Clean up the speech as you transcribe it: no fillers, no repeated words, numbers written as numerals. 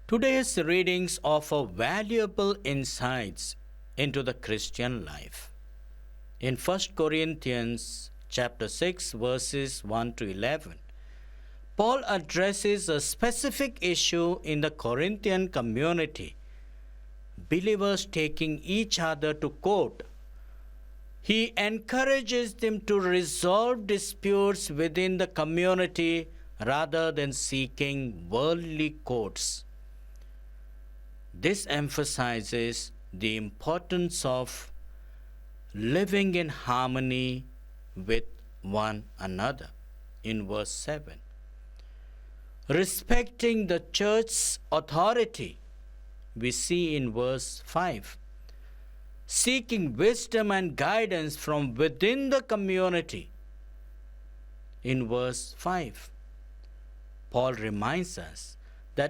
Today's readings offer valuable insights into the Christian life. In 1 Corinthians chapter 6 verses 1 to 11, Paul addresses a specific issue in the Corinthian community, believers taking each other to court. He encourages them to resolve disputes within the community rather than seeking worldly courts. This emphasizes the importance of living in harmony with one another. In verse 7, respecting the church's authority, we see in verse 5, seeking wisdom and guidance from within the community. In verse 5, Paul reminds us